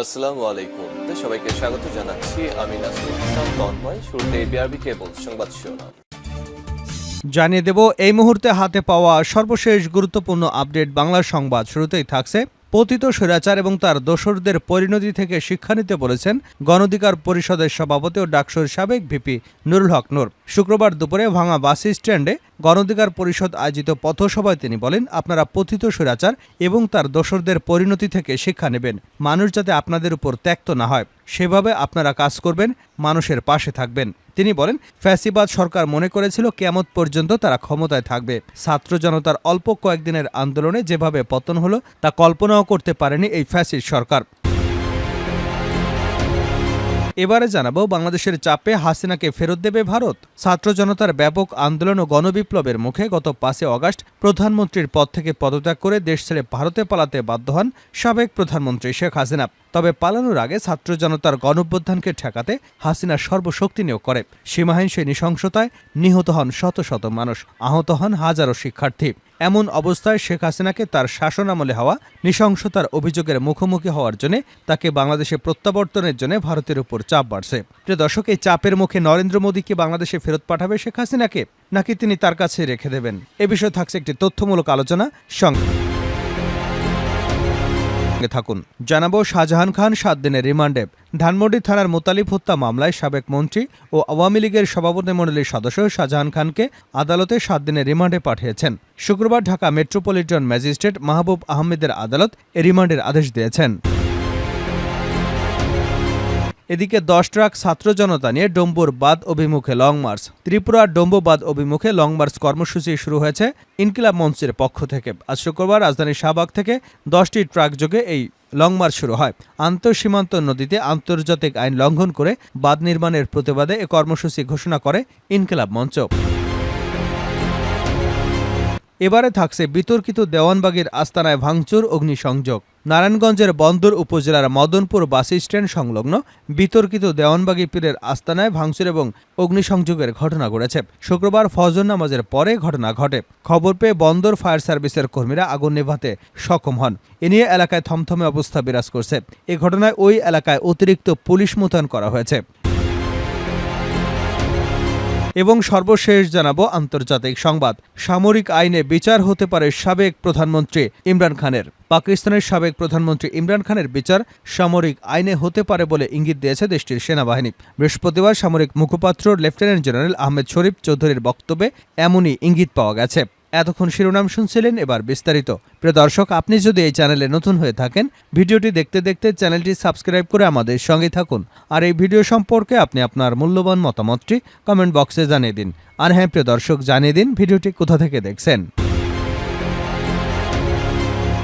আসসালামু আলাইকুম। সবাইকে স্বাগত জানাচ্ছি। আমি নাসরুল ইসলাম তন্ময়। শুরুতে বিআরবি কেবল সংবাদ শিরোনাম জানিয়ে দেব এই মুহূর্তে হাতে পাওয়া সর্বশেষ গুরুত্বপূর্ণ আপডেট বাংলা সংবাদ। শুরুতেই থাকছে পতিত স্বৈরাচার এবং তার দোসরদের পরিণতি থেকে শিক্ষা নিতে বলেছেন গণঅধিকার পরিষদের সভাপতি ও ডাকসুর সাবেক ভিপি নুরুল হক নূর। শুক্রবার দুপুরে ভাঙা বাস স্ট্যান্ডে গণঅধিকার পরিষদ আয়োজিত পথসভায় তিনি বলেন, আপনারা পতিত স্বৈরাচার এবং তার দোসরদের পরিণতি থেকে শিক্ষা নেবেন। মানুষ যাতে আপনাদের উপর ত্যক্ত না হয় সেভাবে আপনারা কাজ করবেন, মানুষের পাশে থাকবেন। তিনি বলেন, ফ্যাসিবাদ সরকার মনে করেছিল কিয়ামত পর্যন্ত তারা ক্ষমতায় থাকবে। ছাত্র জনতার অল্প কয়েকদিনের আন্দোলনে যেভাবে পতন হলো তা কল্পনাও করতে পারেনি এই ফ্যাসিস্ট সরকার। এবারে জানাবো বাংলাদেশের চাপে হাসিনাকে ফেরত দেবে ভারত। ছাত্র জনতার ব্যাপক আন্দোলন ও গণবিপ্লবের মুখে গত ৫ অগাস্ট প্রধানমন্ত্রীর পদ থেকে পদত্যাগ করে দেশ ছেড়ে ভারতে পালাতে বাধ্য হন সাবেক প্রধানমন্ত্রী শেখ হাসিনা। তবে পালানোর আগে ছাত্র জনতার গণঅভ্যুত্থানকে ঠেকাতে হাসিনা সর্বশক্তি নিয়োগ করে। সীমাহীন সেই নৃশংসতায় নিহত হন শত শত মানুষ, আহত হন হাজারো শিক্ষার্থী। এমন অবস্থায় শেখ হাসিনাকে তার শাসনামলে হওয়া নৃশংসতার অভিযোগের মুখোমুখি হওয়ার জন্য তাকে বাংলাদেশে প্রত্যাবর্তনের জন্য ভারতের উপর চাপ বাড়ছে। প্রিয় দর্শক, এই চাপের মুখে নরেন্দ্র মোদী কি বাংলাদেশে ফেরত পাঠাবে শেখ হাসিনাকে, নাকি তিনি তার কাছে রেখে দেবেন? এ বিষয়ে থাকছে একটি তথ্যমূলক আলোচনা। সঙ্গে থাকুন। জানাবো শাহজাহান খান ৭ দিনের রিমান্ডে। ধানমন্ডি থানার মোতালিব হত্যা মামলায় সাবেক মন্ত্রী ও আওয়ামী লীগের সভাপতিমণ্ডলীর সদস্য শাহজাহান খানকে আদালতে ৭ দিনের রিমান্ডে পাঠিয়েছেন। শুক্রবার ঢাকা মেট্রোপলিটন ম্যাজিস্ট্রেট মাহবুব আহমেদের আদালত এ রিমান্ডের আদেশ দিয়েছেন। এদিকে ১০ ট্রাক ছাত্র জনতা নিয়ে ডম্বুর বাঁধ অভিমুখে লং মার্চ। ত্রিপুরার ডম্বু বাঁধ অভিমুখে লং মার্চ কর্মসূচি শুরু হয়েছে ইনকিলাব মঞ্চের পক্ষ থেকে। আজ শুক্রবার রাজধানীর শাহবাগ থেকে ১০টি ট্রাক যোগে এই লং মার্চ শুরু হয়। আন্তঃসীমান্ত নদীতে আন্তর্জাতিক আইন লঙ্ঘন করে বাঁধ নির্মাণের প্রতিবাদে এ কর্মসূচি ঘোষণা করে ইনকিলাব মঞ্চ। এবারে থাকছে বিতর্কিত দেওয়ানবাগীর আস্তানায় ভাঙচুর, অগ্নিসংযোগ। নারায়ণগঞ্জের বন্দর উপজেলার মদনপুর বাস স্ট্যান্ড সংলগ্ন বিতর্কিত দেওয়ানবাগী পীরের আস্তানায় ভাঙচুর এবং অগ্নিসংযোগের ঘটনা ঘটেছে। শুক্রবার ফজর নামাজের পরে ঘটনা ঘটে। খবর পেয়ে বন্দর ফায়ার সার্ভিসের কর্মীরা আগুন নেভাতে সক্ষম হন। এ নিয়ে এলাকায় থমথমে অবস্থা বিরাজ করছে। এ ঘটনায় ওই এলাকায় অতিরিক্ত পুলিশ মোতায়েন করা হয়েছে। এবং সর্বশেষ জানাবো আন্তর্জাতিক সংবাদ। সামরিক আইনে বিচার হতে পারে সাবেক প্রধানমন্ত্রী ইমরান খানের। পাকিস্তানের সাবেক প্রধানমন্ত্রী ইমরান খানের বিচার সামরিক আইনে হতে পারে বলে ইঙ্গিত দিয়েছে দেশটির সেনাবাহিনী। বৃহস্পতিবার সামরিক মুখপাত্র লেফটেন্যান্ট জেনারেল আহমেদ শরীফ চৌধুরীর বক্তব্যে এমনই ইঙ্গিত পাওয়া গেছে। এতক্ষণ শিরোনাম শুনছিলেন, এবার বিস্তারিত। প্রিয় দর্শক, আপনি যদি এই চ্যানেলে নতুন হয়ে থাকেন, ভিডিওটি দেখতে দেখতে চ্যানেলটি সাবস্ক্রাইব করে আমাদের সঙ্গে থাকুন। আর এই ভিডিও সম্পর্কে আপনি আপনার মূল্যবান মতামতটি কমেন্ট বক্সে জানিয়ে দিন। আর হ্যাঁ প্রিয় দর্শক, জানিয়ে দিন ভিডিওটি কোথা থেকে দেখছেন।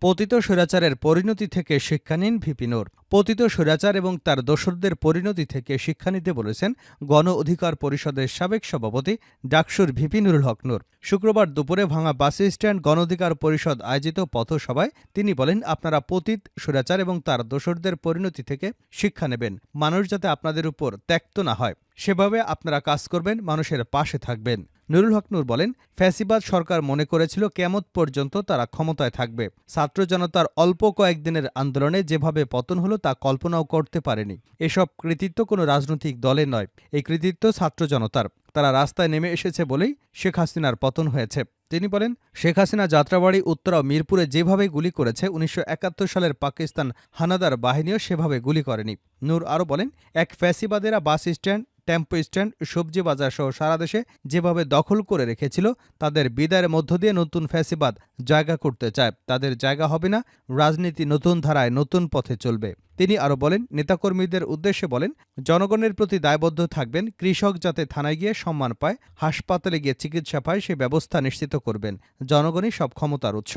পতিত স্বৈরাচারের পরিণতি থেকে শিক্ষা নিন ভিপি নূর। পতিত স্বৈরাচার এবং তার দোসরদের পরিণতি থেকে শিক্ষা নিতে বলেছেন গণ অধিকার পরিষদের সাবেক সভাপতি ডাকসুর ভিপি নুরুল হক নূর। শুক্রবার দুপুরে ভাঙা বাস স্ট্যান্ড গণ অধিকার পরিষদ আয়োজিত পথসভায় তিনি বলেন, আপনারা পতিত স্বৈরাচার এবং তার দোসরদের পরিণতি থেকে শিক্ষা নেবেন। মানুষ যাতে আপনাদের উপর ত্যক্ত না হয় সেভাবে আপনারা কাজ করবেন, মানুষের পাশে থাকবেন। নুরুল হক নূর বলেন, ফ্যাসিবাদ সরকার মনে করেছিল কিয়ামত পর্যন্ত তারা ক্ষমতায় থাকবে। ছাত্র জনতার অল্প কয়েকদিনের আন্দোলনে যেভাবে পতন হলো তা কল্পনাও করতে পারেনি। এসব কৃতিত্ব কোনো রাজনৈতিক দলের নয়, এই কৃতিত্ব ছাত্র জনতার। তারা রাস্তায় নেমে এসেছে বলেই শেখ হাসিনার পতন হয়েছে। তিনি বলেন, শেখ হাসিনা যাত্রাবাড়ি, উত্তরা ও মিরপুরে যেভাবে গুলি করেছে ১৯৭১ সালের পাকিস্তান হানাদার বাহিনীও সেভাবে গুলি করেনি। নূর আরও বলেন, এক ফ্যাসিবাদেরা বাস স্ট্যান্ড, টেম্পো স্ট্যান্ড, সবজি বাজার সহ সারা দেশে যেভাবে দখল করে রেখেছিল, তাদের বিদায়ের মধ্য দিয়ে নতুন ফ্যাসিবাদ জায়গা করতে চায়। তাদের জায়গা হবে না। রাজনীতি নতুন ধারায় নতুন পথে চলবে। তিনি আরও বলেন, নেতাকর্মীদের উদ্দেশ্যে বলেন, জনগণের প্রতি দায়বদ্ধ থাকবেন। কৃষক যাতে থানায় গিয়ে সম্মান পায়, হাসপাতালে গিয়ে চিকিৎসা পায়, সে ব্যবস্থা নিশ্চিত করবেন। জনগণই সব ক্ষমতার উৎস।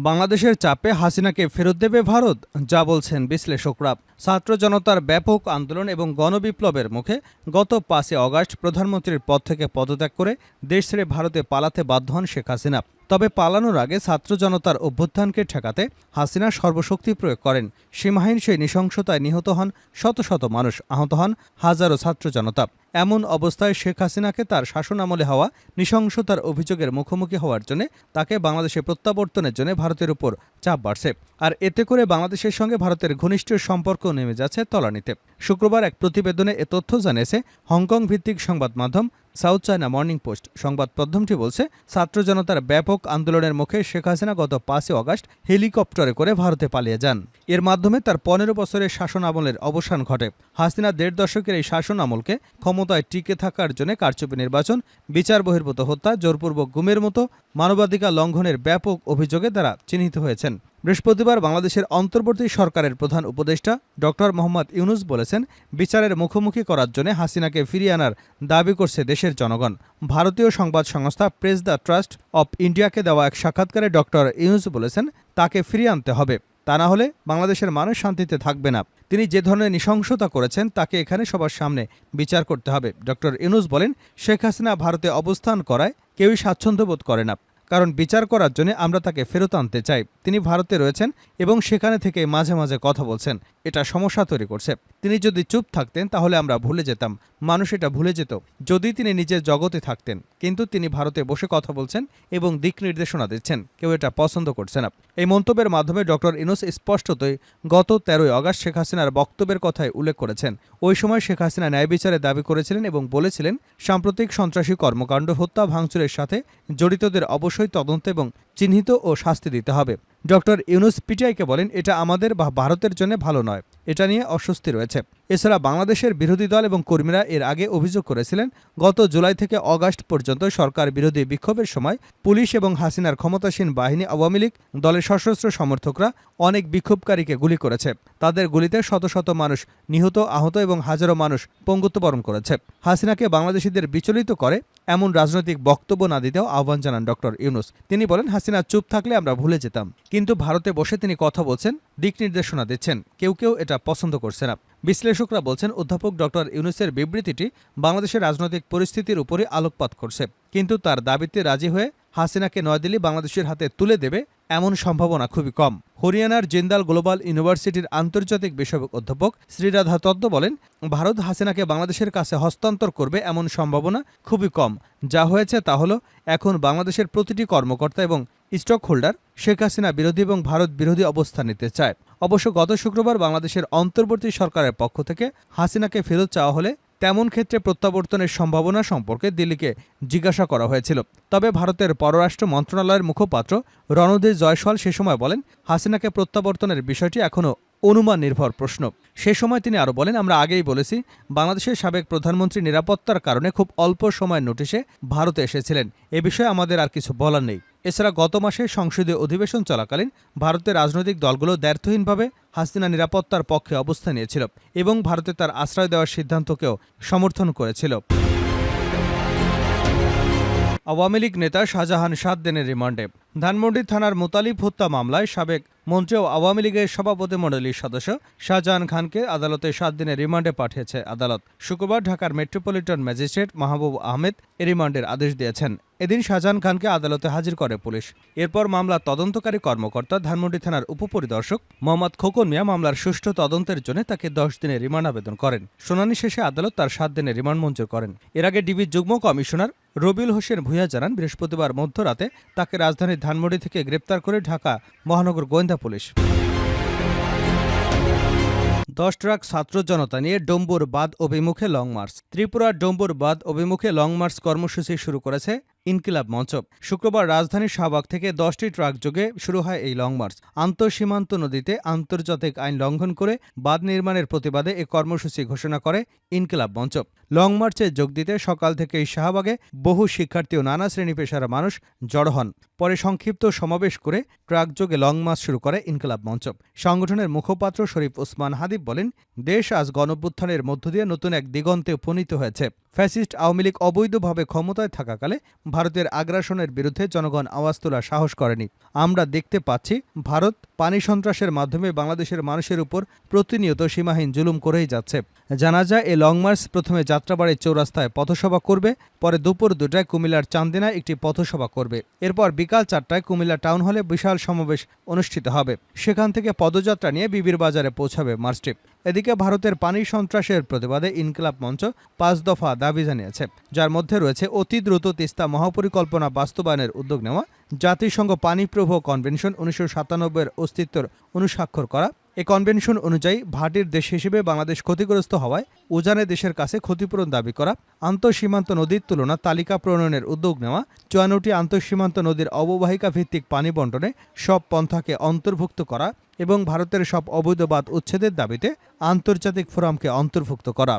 বাংলাদেশের চাপে হাসিনাকে ফেরত দেবে ভারত, যা বলছেন বিশ্লেষকরা। ছাত্র জনতার ব্যাপক আন্দোলন এবং গণবিপ্লবের মুখে গত ৫ অগাস্ট প্রধানমন্ত্রীর পদ থেকে পদত্যাগ করে দেশ ছেড়ে ভারতে পালাতে বাধ্য হন শেখ হাসিনা। তবে পালানোর আগে ছাত্র জনতার অভ্যুত্থানকে ঠেকাতে হাসিনা সর্বশক্তি প্রয়োগ করেন। সীমাহীন সেই নৃশংসতায় নিহত হন শত শত মানুষ, আহত হন হাজারো ছাত্র জনতা। এমন অবস্থায় শেখ হাসিনাকে তার শাসনামলে হওয়া নৃশংসতার অভিযোগের মুখোমুখি হওয়ার জন্য তাকে বাংলাদেশে প্রত্যাবর্তনের জন্য ভারতের উপর চাপ বাড়ছে। আর এতে করে বাংলাদেশের সঙ্গে ভারতের ঘনিষ্ঠ সম্পর্ক নেমে যাচ্ছে তলানিতে। শুক্রবার এক প্রতিবেদনে এ তথ্য জানিয়েছে হংকং ভিত্তিক সংবাদ মাধ্যম সাউথ চায়না মর্নিং পোস্ট। সংবাদ মাধ্যমটি বলছে, ছাত্র জনতার ব্যাপক আন্দোলনের মুখে শেখ হাসিনা গত 5 আগস্ট হেলিকপ্টারে করে ভারতে পালিয়ে যান। এর মাধ্যমে তার 15 বছরের শাসন আমলের অবসান ঘটে। হাসিনা 1.5 দশকের এই শাসন আমলকে ক্ষমতায় টিকে থাকার জন্য কারচুপি নির্বাচন, বিচার বহির্ভূত হত্যা, জোরপূর্বক গুমের মতো মানবাধিকার লঙ্ঘনের ব্যাপক অভিযোগে তারা চিহ্নিত হয়েছেন। বৃহস্পতিবার বাংলাদেশের অন্তর্বর্তী সরকারের প্রধান উপদেষ্টা ডক্টর মোহাম্মদ ইউনুস বলেছেন, বিচারের মুখোমুখি করার জন্য হাসিনাকে ফিরিয়ে আনার দাবি করছে দেশের জনগণ। ভারতীয় সংবাদ সংস্থা প্রেস দ্য ট্রাস্ট অব ইন্ডিয়াকে দেওয়া এক সাক্ষাৎকারে ডক্টর ইউনুস বলেছেন, তাকে ফিরিয়ে আনতে হবে, তা না হলে বাংলাদেশের মানুষ শান্তিতে থাকবে না। তিনি যে ধরনের নৃশংসতা করেছেন তাকে এখানে সবার সামনে বিচার করতে হবে। ডক্টর ইউনুস বলেন, শেখ হাসিনা ভারতে অবস্থান করায় কেউই স্বাচ্ছন্দ্য বোধ করে না, কারণ বিচার করার জন্য আমরা তাকে ফেরত আনতে চাই। তিনি ভারতে রয়েছেন এবং সেখানে থেকে মাঝে মাঝে কথা বলছেন, এটা সমস্যা তৈরি করছে। তিনি যদি চুপ থাকতেন তাহলে আমরা ভুলে যেতাম, মানুষ এটা ভুলে যেত যদি তিনি নিজের জগতে থাকতেন। কিন্তু তিনি ভারতে বসে কথা বলছেন এবং দিক নির্দেশনা দিচ্ছেন, কেউ এটা পছন্দ করছে না। এই মন্তব্যের মাধ্যমে ডক্টর ইউনুস স্পষ্টতই গত 13 আগস্ট শেখ হাসিনার বক্তব্যের কথাই উল্লেখ করেছেন। ওই সময় শেখ হাসিনা ন্যায় বিচারের দাবি করেছিলেন এবং বলেছিলেন, সাম্প্রতিক সন্ত্রাসী কর্মকাণ্ড, হত্যা, ভাঙচুরের সাথে জড়িতদের অবশ্যই তদন্ত এবং চিহ্নিত ও শাস্তি দিতে হবে। ডক্টর ইউনুস পিটিআইকে বলেন, এটা আমাদের বা ভারতের জন্য ভালো নয়, এটা নিয়ে অস্বস্তি রয়েছে। এছাড়া বাংলাদেশের বিরোধী দল এবং কর্মীরা এর আগে অভিযোগ করেছিলেন, গত জুলাই থেকে আগস্ট পর্যন্ত সরকার বিরোধী বিক্ষোভের সময় পুলিশ এবং হাসিনার ক্ষমতাসীন বাহিনী আওয়ামী লীগ দলের সশস্ত্র সমর্থকরা অনেক বিক্ষোভকারীকে গুলি করেছে। তাদের গুলিতে শত শত মানুষ নিহত, আহত এবং হাজারো মানুষ পঙ্গুত্ববরণ করেছে। হাসিনাকে বাংলাদেশিদের বিচলিত করে এমন রাজনৈতিক বক্তব্য না দিতেও আহ্বান জানান ডক্টর ইউনুস। তিনি বলেন, হাসিনা চুপ থাকলে আমরা ভুলে যেতাম, কিন্তু ভারতে বসে তিনি কথা বলছেন, দিক নির্দেশনা দিচ্ছেন, কেউ কেউ এটা পছন্দ করছে না। বিশ্লেষকরা বলছেন, অধ্যাপক ডক্টর ইউনুসের বিবৃতিটি বাংলাদেশের রাজনৈতিক পরিস্থিতির উপরে আলোকপাত করছে, কিন্তু তার দাবিতে রাজি হয়ে হাসিনাকে নয়াদিল্লি বাংলাদেশের হাতে তুলে দেবে এমন সম্ভাবনা খুবই কম। হরিয়ানার জিন্দাল গ্লোবাল ইউনিভার্সিটির আন্তর্জাতিক বিষয়ক অধ্যাপক শ্রীরাধা তত্ত্ব বলেন, ভারত হাসিনাকে বাংলাদেশের কাছে হস্তান্তর করবে এমন সম্ভাবনা খুবই কম। যা হয়েছে তা হলো, এখন বাংলাদেশের প্রতিটি কর্মকর্তা এবং স্টক হোল্ডার শেখ হাসিনা বিরোধী এবং ভারত বিরোধী অবস্থান নিতে চায়। অবশ্য গত শুক্রবার বাংলাদেশের অন্তর্বর্তী সরকারের পক্ষ থেকে হাসিনাকে ফেরত চাওয়া হলে তেমন ক্ষেত্রে প্রত্যাবর্তনের সম্ভাবনা সম্পর্কে দিল্লিকে জিজ্ঞাসা করা হয়েছিল। তবে ভারতের পররাষ্ট্র মন্ত্রণালয়ের মুখপাত্র রণধীর জয়সওয়াল সে সময় বলেন, হাসিনাকে প্রত্যাবর্তনের বিষয়টি এখনও অনুমান নির্ভর প্রশ্ন। সে সময় তিনি আরও বলেন, আমরা আগেই বলেছি, বাংলাদেশের সাবেক প্রধানমন্ত্রী নিরাপত্তার কারণে খুব অল্প সময়ের নোটিশে ভারতে এসেছিলেন। এ বিষয়ে আমাদের আর কিছু বলার নেই। এছাড়া গত মাসে সংসদীয় অধিবেশন চলাকালীন ভারতের রাজনৈতিক দলগুলো দ্ব্যর্থহীনভাবে হাসিনা নিরাপত্তার পক্ষে অবস্থান নিয়েছিল এবং ভারতে তার আশ্রয় দেওয়ার সিদ্ধান্তকেও সমর্থন করেছিল। আওয়ামী লীগ নেতা শাহজাহান 7 দিনের রিমান্ডে। ধানমন্ডি থানার মুতালিব হত্যা মামলায় সাবেক মন্ত্রী ও আওয়ামী লীগের সভাপতিমণ্ডলীর সদস্য শাহজাহান খানকে আদালতে 7 দিনের রিমান্ডে পাঠিয়েছে আদালত। শুক্রবার ঢাকার মেট্রোপলিটন ম্যাজিস্ট্রেট মাহবুব আহমেদ এ রিমান্ডের আদেশ দিয়েছেন। এদিন শাহজাহান খানকে আদালতে হাজির করে পুলিশ। এরপর মামলার তদন্তকারী কর্মকর্তা ধানমন্ডি থানার উপপরিদর্শক মোহাম্মদ খোকন মিয়া মামলার সুষ্ঠু তদন্তের জন্য তাকে 10 দিনের রিমান্ড আবেদন করেন। শুনানি শেষে আদালত তার 7 দিনের রিমান্ড মঞ্জুর করেন। এর আগে ডিবির যুগ্ম কমিশনার রবিউল হোসেন ভূঁইয়া জানান, বৃহস্পতিবার মধ্যরাতে তাকে রাজধানীর ধানমন্ডি থেকে গ্রেপ্তার করে ঢাকা মহানগর গোয়েন্দা পুলিশ। 10 ট্রাক ছাত্র জনতা নিয়ে ডম্বুর বাঁধ অভিমুখে লং মার্চ। ত্রিপুরার ডম্বুর বাঁধ অভিমুখে লং মার্চ কর্মসূচি শুরু করেছে ইনকিলাব মঞ্চ। শুক্রবার রাজধানীর শাহবাগ থেকে 10টি ট্রাক যোগে শুরু হয় এই লং মার্চ। আন্তঃসীমান্ত নদীতে আন্তর্জাতিক আইন লঙ্ঘন করে বাঁধ নির্মাণের প্রতিবাদে এ কর্মসূচি ঘোষণা করে ইনকিলাব মঞ্চ। লং মার্চে যোগ দিতে সকাল থেকেই শাহবাগে বহু শিক্ষার্থী ও নানা শ্রেণী পেশার মানুষ জড়ো হন। পরে সংক্ষিপ্ত সমাবেশ করে ট্রাক যোগে লং মার্চ শুরু করে ইনকিলাব মঞ্চ। সংগঠনের মুখপাত্র শরীফ ওসমান হাদিব বলেন, দেশ আজ গণঅভ্যুত্থানের মধ্য দিয়ে নতুন এক দিগন্তে উপনীত হয়েছে। ফ্যাসিস্ট আওয়ামী লীগ অবৈধভাবে ক্ষমতায় থাকাকালে ভারতের আগ্রাসনের বিরুদ্ধে জনগণ আওয়াজ তোলার সাহস করেনি। আমরা দেখতে পাচ্ছি ভারত পানি সন্ত্রাসের মাধ্যমে বাংলাদেশের মানুষের উপর প্রতিনিয়ত সীমাহীন জুলুম করেই যাচ্ছে। জানা যায় এই লং মার্চ প্রথমে যাত্রাবাড়ি চৌরাস্তায় পথসভা করবে, পরে দুপুর 2টায় কুমিল্লার চান্দিনায় একটি পথসভা করবে, এরপর বিকাল 4টায় কুমিল্লা টাউন হলে বিশাল সমাবেশ অনুষ্ঠিত হবে। সেখান থেকে পদযাত্রা নিয়ে বিবির বাজারে পৌঁছাবে মার্চটি। এদিকে ভারতের পানি সন্ত্রাসের প্রতিবাদে ইনকিলাব মঞ্চ 5 দফা দাবি জানিয়েছে, যার মধ্যে রয়েছে অতি দ্রুত তিস্তা মহাপরিকল্পনা বাস্তবায়নের উদ্যোগ নেওয়া, জাতিসংঘ পানি প্রবাহ কনভেনশন 1997-এর অস্তিত্বের অনুস্বাক্ষর করা। এই কনভেনশন অনুযায়ী ভাটির দেশ হিসেবে বাংলাদেশ ক্ষতিগ্রস্ত হওয়ায় উজানে দেশের কাছে ক্ষতিপূরণ দাবি করা, আন্তঃসীমান্ত নদীর তুলনা তালিকা প্রণয়নের উদ্যোগ নেওয়া, 54টি আন্তঃসীমান্ত নদীর অববাহিকা ভিত্তিক পানি বণ্টনে সব পন্থাকে অন্তর্ভুক্ত করা এবং ভারতের সব অবৈধ বাঁধ উচ্ছেদের দাবিতে আন্তর্জাতিক ফোরামকে অন্তর্ভুক্ত করা।